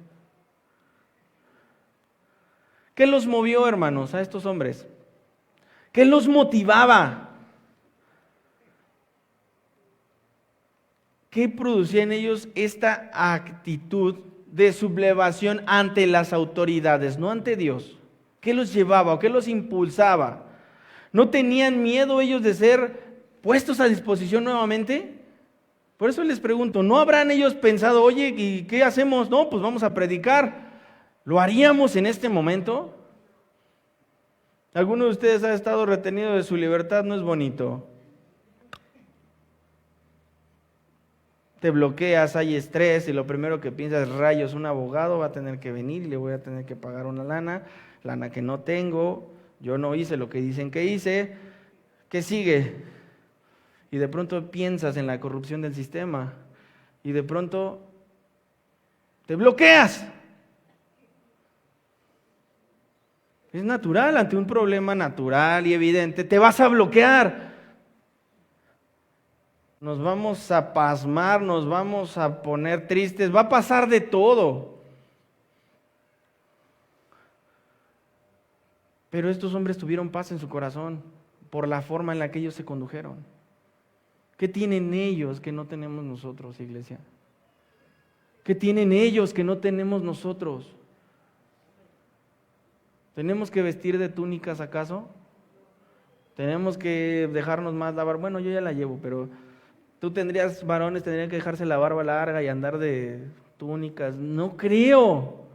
¿Qué los movió, hermanos, a estos hombres? ¿Qué los motivaba? ¿Qué producía en ellos esta actitud de sublevación ante las autoridades, no ante Dios? ¿Qué los llevaba o qué los impulsaba? ¿No tenían miedo ellos de ser puestos a disposición nuevamente? Por eso les pregunto, ¿no habrán ellos pensado, oye, ¿y qué hacemos? No, pues vamos a predicar. ¿Lo haríamos en este momento? ¿Alguno de ustedes ha estado retenido de su libertad? No es bonito. Te bloqueas, hay estrés y lo primero que piensas es, rayos, un abogado va a tener que venir y le voy a tener que pagar una lana que no tengo, yo no hice lo que dicen que hice. ¿Qué sigue? Y de pronto piensas en la corrupción del sistema y de pronto te bloqueas. Es natural, ante un problema natural y evidente, te vas a bloquear. nos vamos a pasmar, nos vamos a poner tristes, va a pasar de todo. Pero estos hombres tuvieron paz en su corazón por la forma en la que ellos se condujeron. ¿Qué tienen ellos que no tenemos nosotros, iglesia? ¿Qué tienen ellos que no tenemos nosotros? ¿Tenemos que vestir de túnicas acaso? ¿Tenemos que dejarnos más la barba? Bueno, yo ya la llevo, pero tú varones tendrían que dejarse la barba larga y andar de túnicas. No creo.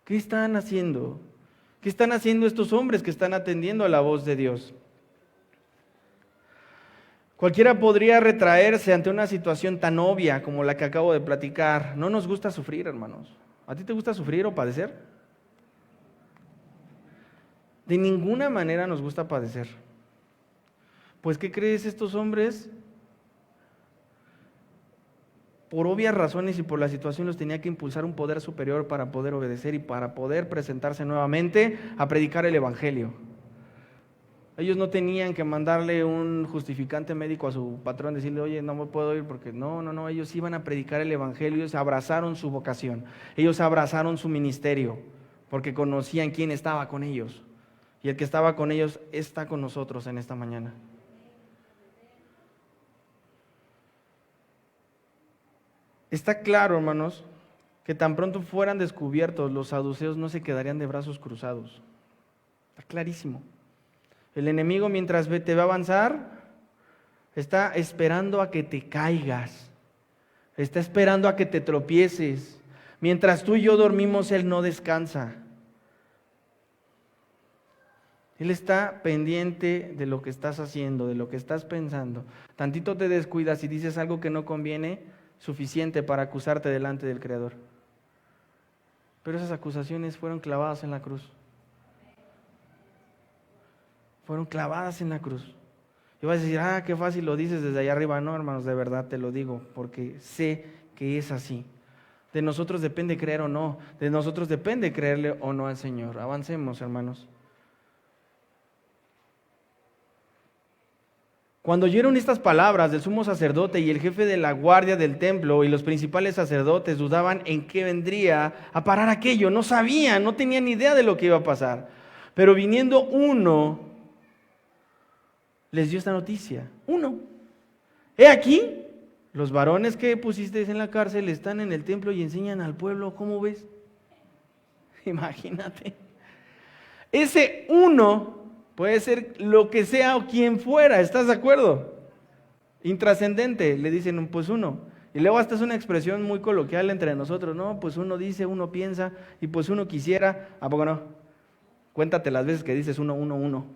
¿Qué están haciendo? ¿Qué están haciendo estos hombres que están atendiendo a la voz de Dios? Cualquiera podría retraerse ante una situación tan obvia como la que acabo de platicar. No nos gusta sufrir, hermanos. ¿A ti te gusta sufrir o padecer? De ninguna manera nos gusta padecer. Pues, ¿qué crees? Estos hombres, por obvias razones y por la situación, los tenía que impulsar un poder superior para poder obedecer y para poder presentarse nuevamente a predicar el evangelio. Ellos no tenían que mandarle un justificante médico a su patrón, decirle, oye, no me puedo ir porque no, ellos iban a predicar el evangelio, ellos abrazaron su vocación, ellos abrazaron su ministerio, porque conocían quién estaba con ellos. Y el que estaba con ellos está con nosotros en esta mañana. Está claro, hermanos, que tan pronto fueran descubiertos, los saduceos no se quedarían de brazos cruzados. Está clarísimo. El enemigo, mientras te va a avanzar, está esperando a que te caigas. Está esperando a que te tropieces. Mientras tú y yo dormimos, él no descansa. Él está pendiente de lo que estás haciendo, de lo que estás pensando. Tantito te descuidas y dices algo que no conviene, suficiente para acusarte delante del Creador. Pero esas acusaciones fueron clavadas en la cruz. Fueron clavadas en la cruz. Y vas a decir, qué fácil lo dices desde allá arriba. No, hermanos, de verdad te lo digo, porque sé que es así. De nosotros depende creer o no. De nosotros depende creerle o no al Señor. Avancemos, hermanos. Cuando oyeron estas palabras del sumo sacerdote y el jefe de la guardia del templo y los principales sacerdotes dudaban en qué vendría a parar aquello. No sabían, no tenían ni idea de lo que iba a pasar. Pero viniendo uno, les dio esta noticia. Uno. He aquí, los varones que pusisteis en la cárcel están en el templo y enseñan al pueblo. ¿Cómo ves? Imagínate. Ese uno puede ser lo que sea o quien fuera, ¿estás de acuerdo? Intrascendente, le dicen, pues uno. Y luego hasta es una expresión muy coloquial entre nosotros, ¿no? Pues uno dice, uno piensa, y pues uno quisiera, ¿a poco no? Cuéntate las veces que dices uno.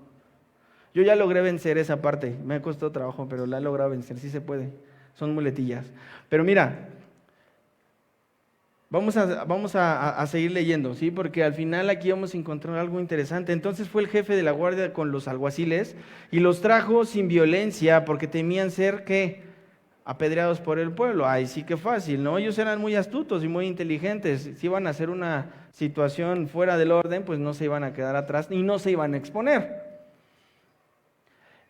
Yo ya logré vencer esa parte, me ha costado trabajo, pero la he logrado vencer, sí se puede, son muletillas. Pero mira, vamos a seguir leyendo, ¿sí? Porque al final aquí vamos a encontrar algo interesante. Entonces fue el jefe de la guardia con los alguaciles y los trajo sin violencia porque temían ser, ¿qué? Apedreados por el pueblo. Ay, sí que fácil, ¿no? Ellos eran muy astutos y muy inteligentes. Si iban a hacer una situación fuera del orden, pues no se iban a quedar atrás y no se iban a exponer.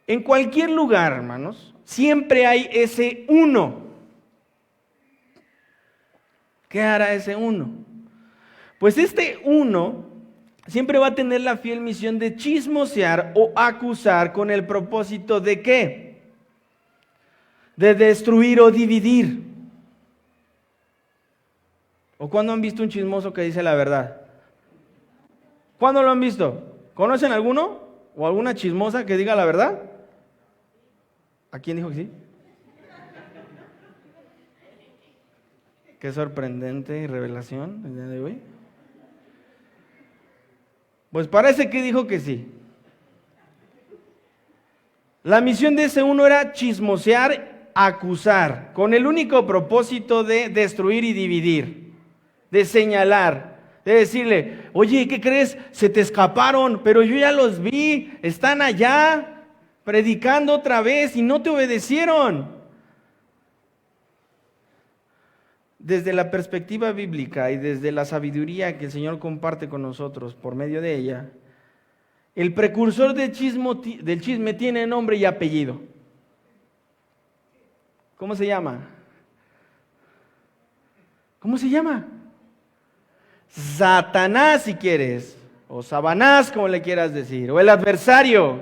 En cualquier lugar, hermanos, siempre hay ese uno. ¿Qué hará ese uno? Pues este uno siempre va a tener la fiel misión de chismosear o acusar con el propósito de ¿qué? De destruir o dividir. ¿O cuándo han visto un chismoso que dice la verdad? ¿Cuándo lo han visto? ¿Conocen alguno? ¿O alguna chismosa que diga la verdad? ¿A quién dijo que sí? Qué sorprendente revelación el día de hoy. Pues parece que dijo que sí. La misión de ese uno era chismosear, acusar, con el único propósito de destruir y dividir, de señalar, de decirle, oye, ¿qué crees? Se te escaparon, pero yo ya los vi, están allá predicando otra vez y no te obedecieron. Desde la perspectiva bíblica y desde la sabiduría que el Señor comparte con nosotros por medio de ella, el precursor del chisme tiene nombre y apellido. ¿Cómo se llama? ¿Cómo se llama? Satanás, si quieres, o Sabanás, como le quieras decir, o el adversario.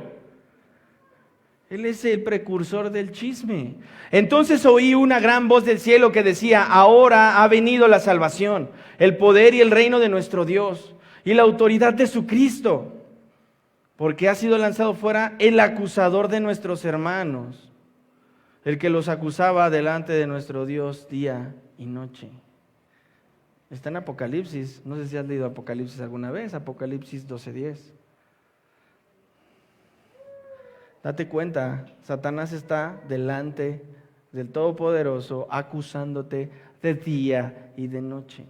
Él es el precursor del chisme. Entonces oí una gran voz del cielo que decía: ahora ha venido la salvación, el poder y el reino de nuestro Dios, y la autoridad de su Cristo, porque ha sido lanzado fuera el acusador de nuestros hermanos, el que los acusaba delante de nuestro Dios día y noche. Está en Apocalipsis, no sé si has leído Apocalipsis alguna vez, Apocalipsis 12:10. Date cuenta, Satanás está delante del Todopoderoso acusándote de día y de noche.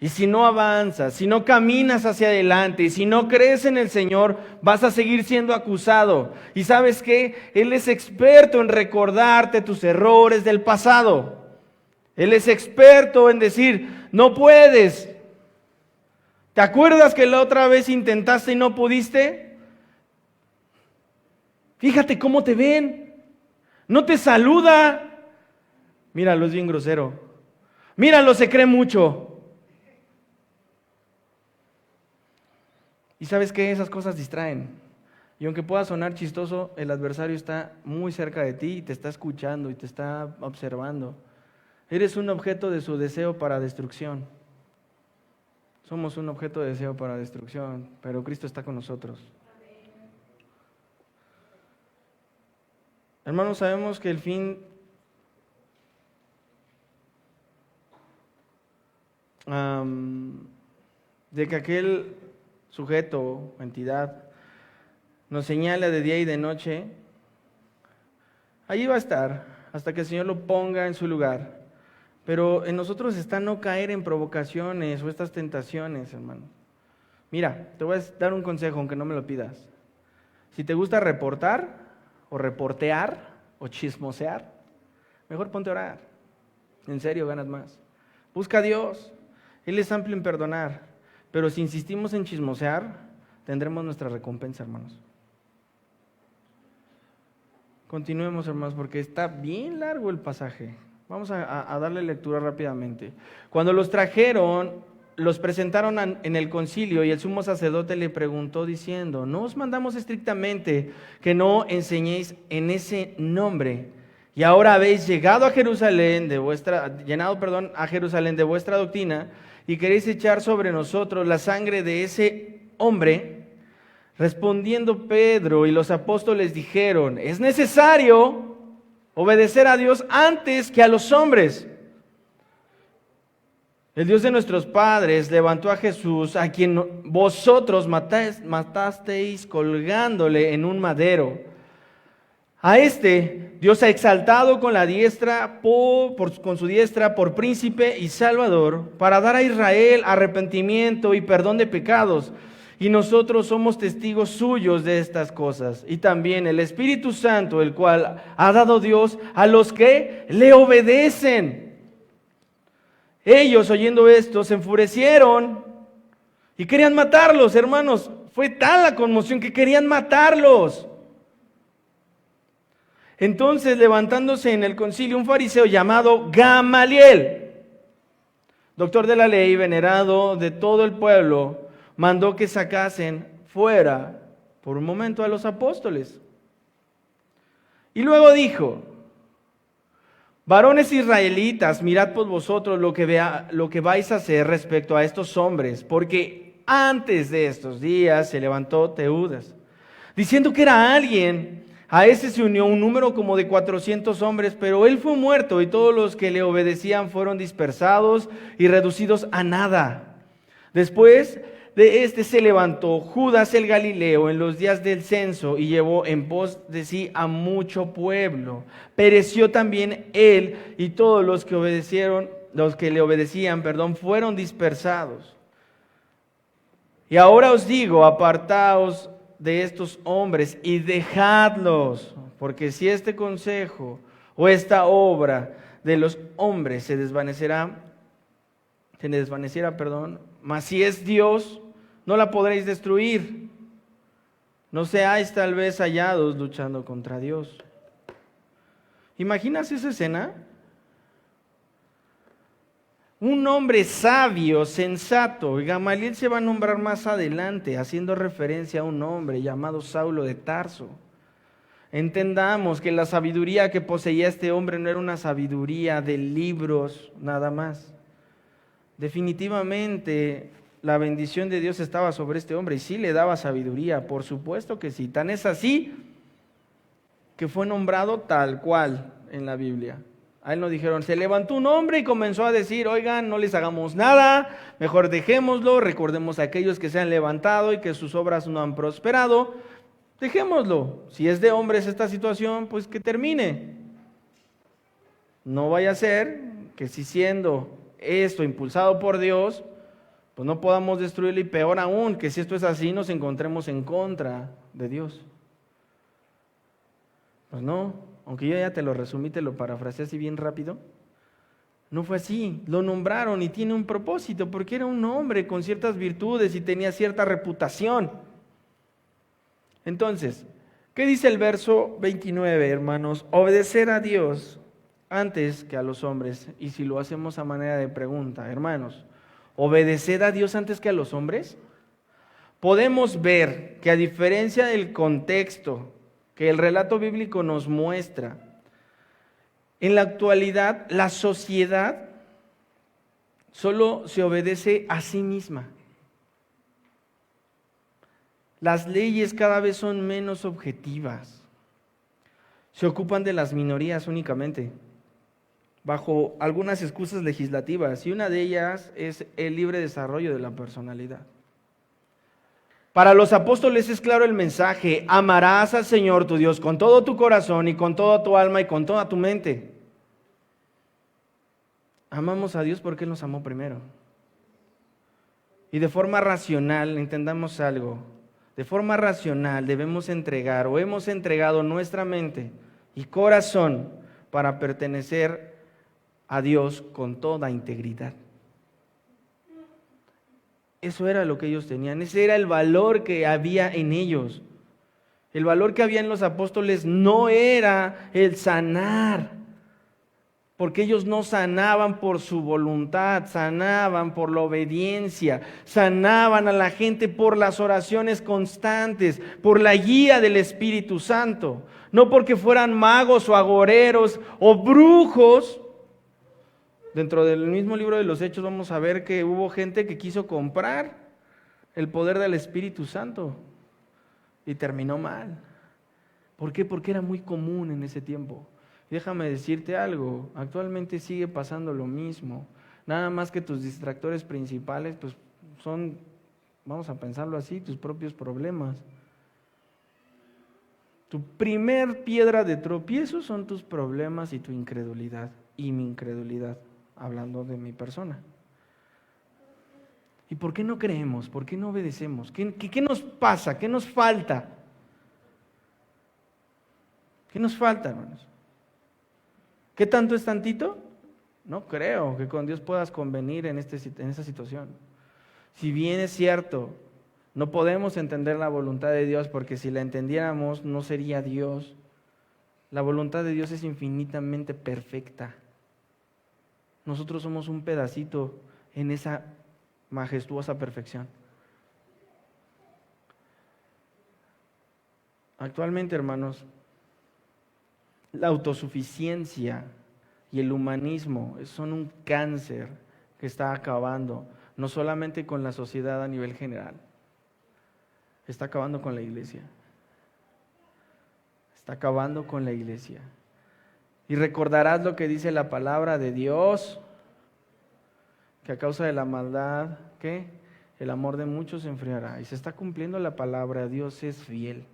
Y si no avanzas, si no caminas hacia adelante, y si no crees en el Señor, vas a seguir siendo acusado. ¿Y sabes qué? Él es experto en recordarte tus errores del pasado. Él es experto en decir: no puedes. ¿Te acuerdas que la otra vez intentaste y no pudiste? Fíjate cómo te ven. No te saluda. Míralo, es bien grosero. Míralo, se cree mucho. Y ¿sabes qué? Esas cosas distraen. Y aunque pueda sonar chistoso, el adversario está muy cerca de ti y te está escuchando y te está observando. Eres un objeto de su deseo para destrucción. Somos un objeto de deseo para destrucción, pero Cristo está con nosotros. Hermanos, sabemos que el fin de que aquel sujeto o entidad nos señala de día y de noche, allí va a estar hasta que el Señor lo ponga en su lugar. Pero en nosotros está no caer en provocaciones o estas tentaciones, hermano. Mira, te voy a dar un consejo, aunque no me lo pidas. Si te gusta reportar o reportear o chismosear, mejor ponte a orar. En serio, ganas más. Busca a Dios. Él es amplio en perdonar. Pero si insistimos en chismosear, tendremos nuestra recompensa, hermanos. Continuemos, hermanos, porque está bien largo el pasaje. Vamos a darle lectura rápidamente. Cuando los trajeron, los presentaron en el concilio, y el sumo sacerdote le preguntó diciendo: ¿no os mandamos estrictamente que no enseñéis en ese nombre? Y ahora habéis llegado a Jerusalén a Jerusalén de vuestra doctrina, y queréis echar sobre nosotros la sangre de ese hombre. Respondiendo Pedro y los apóstoles dijeron: es necesario obedecer a Dios antes que a los hombres. El Dios de nuestros padres levantó a Jesús, a quien vosotros matasteis colgándole en un madero. A este Dios ha exaltado con su diestra por príncipe y salvador, para dar a Israel arrepentimiento y perdón de pecados. Y nosotros somos testigos suyos de estas cosas. Y también el Espíritu Santo, el cual ha dado Dios a los que le obedecen. Ellos, oyendo esto, se enfurecieron y querían matarlos, hermanos. Fue tal la conmoción que querían matarlos. Entonces, levantándose en el concilio un fariseo llamado Gamaliel, doctor de la ley, venerado de todo el pueblo, mandó que sacasen fuera por un momento a los apóstoles. Y luego dijo: varones israelitas, mirad por vosotros lo que vais a hacer respecto a estos hombres, porque antes de estos días se levantó Teudas, diciendo que era alguien. A ese se unió un número como de 400 hombres, pero él fue muerto y todos los que le obedecían fueron dispersados y reducidos a nada. Después de este se levantó Judas el Galileo en los días del censo y llevó en pos de sí a mucho pueblo. Pereció también él, y todos los que le obedecían, fueron dispersados. Y ahora os digo: apartaos de estos hombres y dejadlos, porque si este consejo o esta obra de los hombres se desvaneciera, mas si es Dios, no la podréis destruir. No seáis tal vez hallados luchando contra Dios. ¿Imaginas esa escena? Un hombre sabio, sensato, y Gamaliel se va a nombrar más adelante, haciendo referencia a un hombre llamado Saulo de Tarso. Entendamos que la sabiduría que poseía este hombre no era una sabiduría de libros nada más. Definitivamente la bendición de Dios estaba sobre este hombre y sí le daba sabiduría, por supuesto que sí. Tan es así que fue nombrado tal cual en la Biblia. A él no dijeron, se levantó un hombre y comenzó a decir, oigan, no les hagamos nada, mejor dejémoslo, recordemos a aquellos que se han levantado y que sus obras no han prosperado. Dejémoslo. Si es de hombres esta situación, pues que termine. No vaya a ser que si siendo esto impulsado por Dios, pues no podamos destruirlo y peor aún, que si esto es así nos encontremos en contra de Dios. Pues no, aunque yo ya te lo resumí, te lo parafraseé así bien rápido. No fue así, lo nombraron y tiene un propósito, porque era un hombre con ciertas virtudes y tenía cierta reputación. Entonces, ¿qué dice el verso 29, hermanos? Obedecer a Dios antes que a los hombres. Y si lo hacemos a manera de pregunta, hermanos, ¿obedecer a Dios antes que a los hombres? Podemos ver que a diferencia del contexto que el relato bíblico nos muestra, en la actualidad la sociedad solo se obedece a sí misma. Las leyes cada vez son menos objetivas. Se ocupan de las minorías únicamente, bajo algunas excusas legislativas, y una de ellas es el libre desarrollo de la personalidad. Para los apóstoles es claro el mensaje: amarás al Señor tu Dios con todo tu corazón y con toda tu alma y con toda tu mente. Amamos a Dios porque Él nos amó primero. Y de forma racional, entendamos algo, de forma racional debemos entregar o hemos entregado nuestra mente y corazón para pertenecer a Dios con toda integridad. Eso era lo que ellos tenían, ese era el valor que había en ellos. El valor que había en los apóstoles no era el sanar, porque ellos no sanaban por su voluntad, sanaban por la obediencia, sanaban a la gente por las oraciones constantes, por la guía del Espíritu Santo, no porque fueran magos o agoreros o brujos. Dentro del mismo libro de los Hechos vamos a ver que hubo gente que quiso comprar el poder del Espíritu Santo y terminó mal. ¿Por qué? Porque era muy común en ese tiempo. Déjame decirte algo, actualmente sigue pasando lo mismo, nada más que tus distractores principales pues son, vamos a pensarlo así, tus propios problemas. Tu primer piedra de tropiezo son tus problemas y tu incredulidad, y mi incredulidad, hablando de mi persona. ¿Y por qué no creemos? ¿Por qué no obedecemos? ¿Qué nos pasa? ¿Qué nos falta? ¿Qué nos falta, hermanos? ¿Qué tanto es tantito? No creo que con Dios puedas convenir en esa situación. Si bien es cierto, no podemos entender la voluntad de Dios porque si la entendiéramos no sería Dios. La voluntad de Dios es infinitamente perfecta. Nosotros somos un pedacito en esa majestuosa perfección. Actualmente, hermanos, la autosuficiencia y el humanismo son un cáncer que está acabando, no solamente con la sociedad a nivel general, está acabando con la iglesia. Está acabando con la iglesia. Y recordarás lo que dice la palabra de Dios, que a causa de la maldad, ¿qué? El amor de muchos se enfriará. Y se está cumpliendo la palabra, Dios es fiel.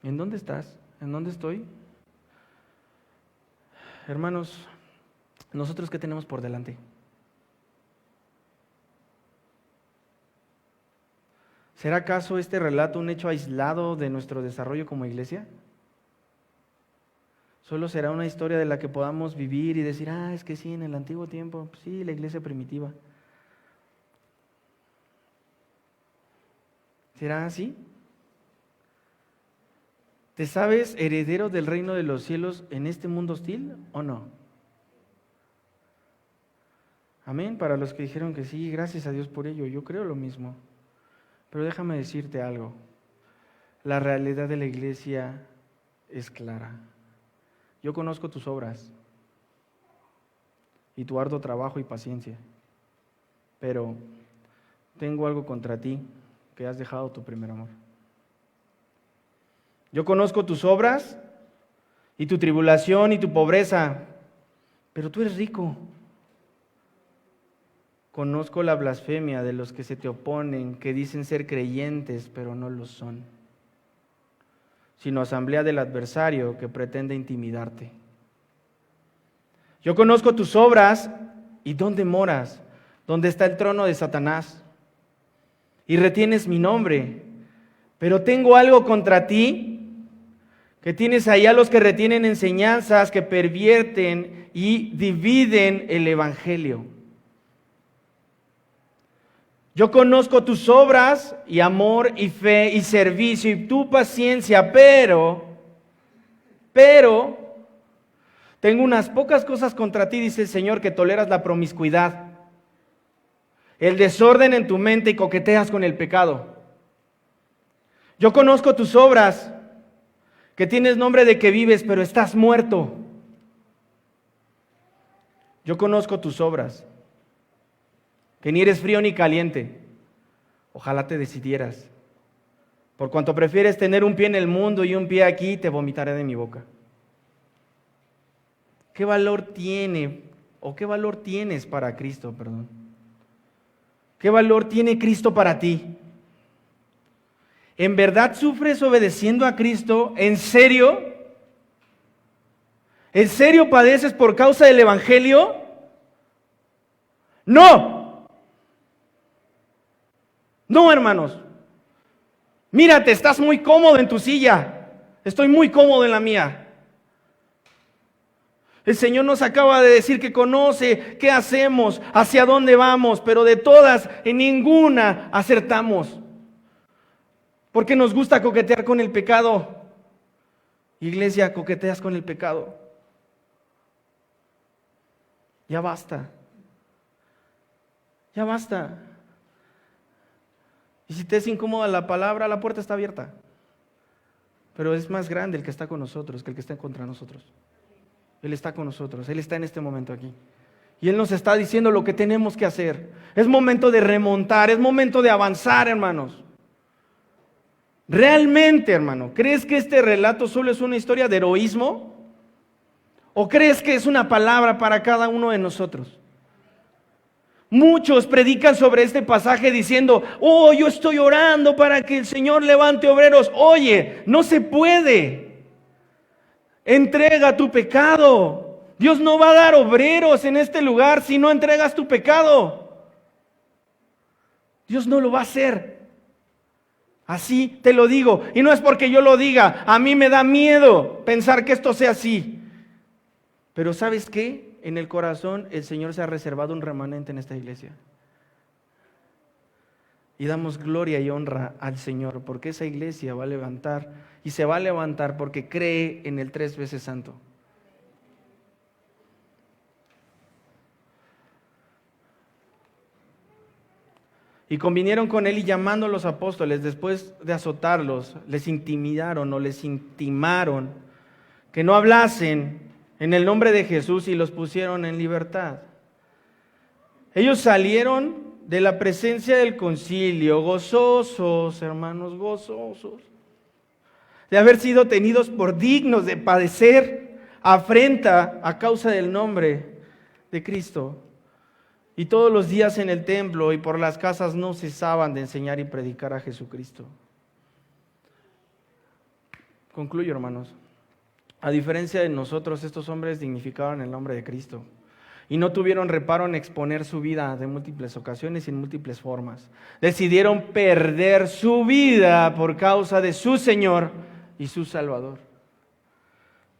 ¿En dónde estás? ¿En dónde estoy? Hermanos, ¿nosotros qué tenemos por delante? ¿Será acaso este relato un hecho aislado de nuestro desarrollo como iglesia? ¿Solo será una historia de la que podamos vivir y decir, es que sí, en el antiguo tiempo, pues sí, la iglesia primitiva? ¿Será así? ¿Te sabes heredero del reino de los cielos en este mundo hostil o no? Amén. Para los que dijeron que sí, gracias a Dios por ello. Yo creo lo mismo. Pero déjame decirte algo. La realidad de la iglesia es clara. Yo conozco tus obras y tu arduo trabajo y paciencia. Pero tengo algo contra ti, que has dejado tu primer amor. Yo conozco tus obras y tu tribulación y tu pobreza, pero tú eres rico. Conozco la blasfemia de los que se te oponen, que dicen ser creyentes, pero no lo son, sino asamblea del adversario que pretende intimidarte. Yo conozco tus obras y dónde moras, dónde está el trono de Satanás, y retienes mi nombre, pero tengo algo contra ti, que tienes ahí a los que retienen enseñanzas, que pervierten y dividen el evangelio. Yo conozco tus obras y amor y fe y servicio y tu paciencia, pero tengo unas pocas cosas contra ti, dice el Señor, que toleras la promiscuidad, el desorden en tu mente y coqueteas con el pecado. Yo conozco tus obras, que tienes nombre de que vives, pero estás muerto. Yo conozco tus obras, que ni eres frío ni caliente. Ojalá te decidieras. Por cuanto prefieres tener un pie en el mundo y un pie aquí, te vomitaré de mi boca. ¿Qué valor tiene, o qué valor tienes para Cristo, perdón? ¿Qué valor tiene Cristo para ti? ¿En verdad sufres obedeciendo a Cristo? ¿En serio? ¿En serio padeces por causa del evangelio? No. No, hermanos. Mírate, estás muy cómodo en tu silla. Estoy muy cómodo en la mía. El Señor nos acaba de decir que conoce qué hacemos, hacia dónde vamos, pero de todas, en ninguna acertamos. Porque nos gusta coquetear con el pecado. Iglesia, coqueteas con el pecado. Ya basta. Ya basta. Y si te es incómoda la palabra, la puerta está abierta. Pero es más grande el que está con nosotros que el que está contra nosotros. Él está con nosotros, Él está en este momento aquí. Y Él nos está diciendo lo que tenemos que hacer. Es momento de remontar, es momento de avanzar, hermanos. ¿Realmente, hermano, crees que este relato solo es una historia de heroísmo? ¿O crees que es una palabra para cada uno de nosotros? Muchos predican sobre este pasaje diciendo, oh, yo estoy orando para que el Señor levante obreros. Oye, no se puede. Entrega tu pecado. Dios no va a dar obreros en este lugar si no entregas tu pecado. Dios no lo va a hacer. Así te lo digo. Y no es porque yo lo diga. A mí me da miedo pensar que esto sea así. Pero ¿sabes qué? En el corazón el Señor se ha reservado un remanente en esta iglesia. Y damos gloria y honra al Señor porque esa iglesia va a levantar y se va a levantar porque cree en el 3 veces santo. Y convinieron con él y llamando a los apóstoles, después de azotarlos, les intimidaron o les intimaron que no hablasen en el nombre de Jesús y los pusieron en libertad. Ellos salieron de la presencia del concilio gozosos, hermanos, gozosos, de haber sido tenidos por dignos de padecer afrenta a causa del nombre de Cristo. Y todos los días en el templo y por las casas no cesaban de enseñar y predicar a Jesucristo. Concluyo, hermanos. A diferencia de nosotros, estos hombres dignificaron el nombre de Cristo y no tuvieron reparo en exponer su vida de múltiples ocasiones y en múltiples formas. Decidieron perder su vida por causa de su Señor y su Salvador.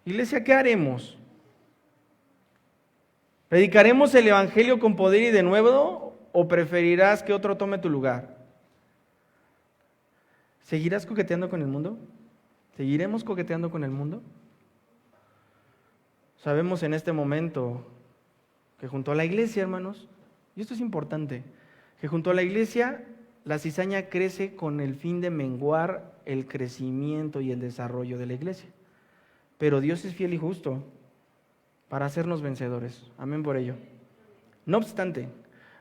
Iglesia, ¿qué haremos? ¿Predicaremos el evangelio con poder y de nuevo o preferirás que otro tome tu lugar? ¿Seguirás coqueteando con el mundo? ¿Seguiremos coqueteando con el mundo? Sabemos en este momento que junto a la iglesia, hermanos, y esto es importante, que junto a la iglesia la cizaña crece con el fin de menguar el crecimiento y el desarrollo de la iglesia. Pero Dios es fiel y justo para hacernos vencedores. Amén por ello. No obstante,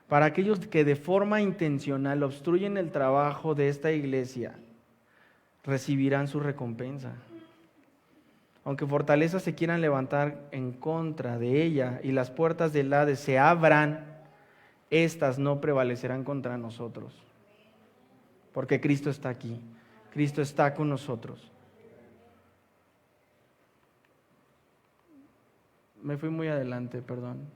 para aquellos que de forma intencional obstruyen el trabajo de esta iglesia, recibirán su recompensa. Aunque fortalezas se quieran levantar en contra de ella y las puertas del Hades se abran, estas no prevalecerán contra nosotros. Porque Cristo está aquí, Cristo está con nosotros. Me fui muy adelante, perdón.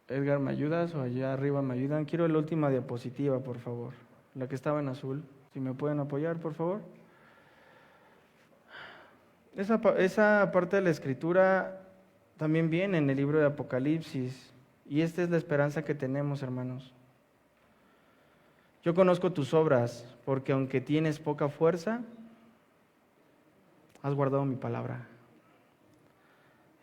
Edgar, ¿me ayudas? O allá arriba me ayudan. Quiero la última diapositiva, por favor. La que estaba en azul. Si me pueden apoyar, por favor. Esa parte de la Escritura también viene en el libro de Apocalipsis. Y esta es la esperanza que tenemos, hermanos. Yo conozco tus obras, porque aunque tienes poca fuerza, has guardado mi palabra.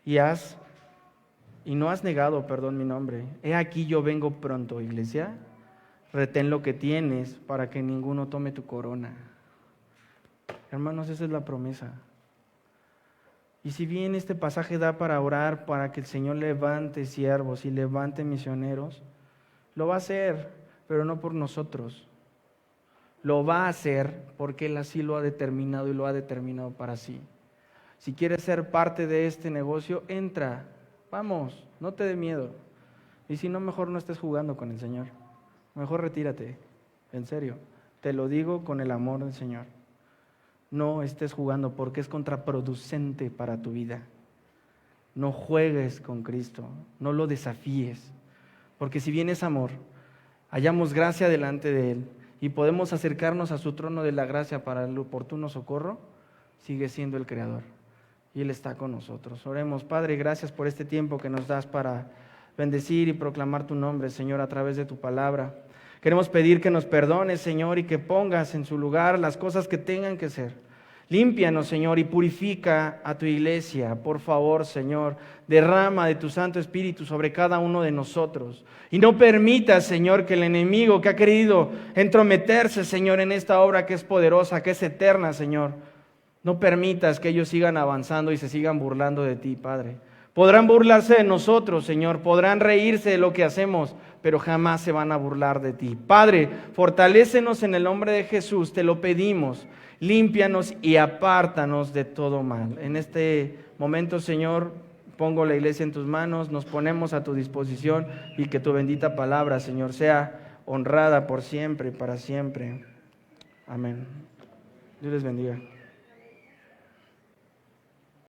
Y no has negado, mi nombre. He aquí yo vengo pronto, iglesia. Retén lo que tienes para que ninguno tome tu corona. Hermanos, esa es la promesa. Y si bien este pasaje da para orar, para que el Señor levante siervos y levante misioneros, lo va a hacer, pero no por nosotros. Lo va a hacer porque Él así lo ha determinado y lo ha determinado para sí. Si quieres ser parte de este negocio, entra. Vamos, no te dé miedo. Y si no, mejor no estés jugando con el Señor. Mejor retírate, en serio. Te lo digo con el amor del Señor. No estés jugando porque es contraproducente para tu vida. No juegues con Cristo, no lo desafíes. Porque si bien es amor, hallamos gracia delante de Él y podemos acercarnos a su trono de la gracia para el oportuno socorro, sigue siendo el Creador. Y Él está con nosotros. Oremos. Padre, gracias por este tiempo que nos das para bendecir y proclamar tu nombre, Señor, a través de tu palabra. Queremos pedir que nos perdones, Señor, y que pongas en su lugar las cosas que tengan que ser. Límpianos, Señor, y purifica a tu iglesia. Por favor, Señor, derrama de tu Santo Espíritu sobre cada uno de nosotros. Y no permitas, Señor, que el enemigo que ha querido entrometerse, Señor, en esta obra que es poderosa, que es eterna, Señor, no permitas que ellos sigan avanzando y se sigan burlando de ti, Padre. Podrán burlarse de nosotros, Señor, podrán reírse de lo que hacemos, pero jamás se van a burlar de ti. Padre, fortalécenos en el nombre de Jesús, te lo pedimos. Límpianos y apártanos de todo mal. En este momento, Señor, pongo la iglesia en tus manos, nos ponemos a tu disposición y que tu bendita palabra, Señor, sea honrada por siempre y para siempre. Amén. Dios les bendiga.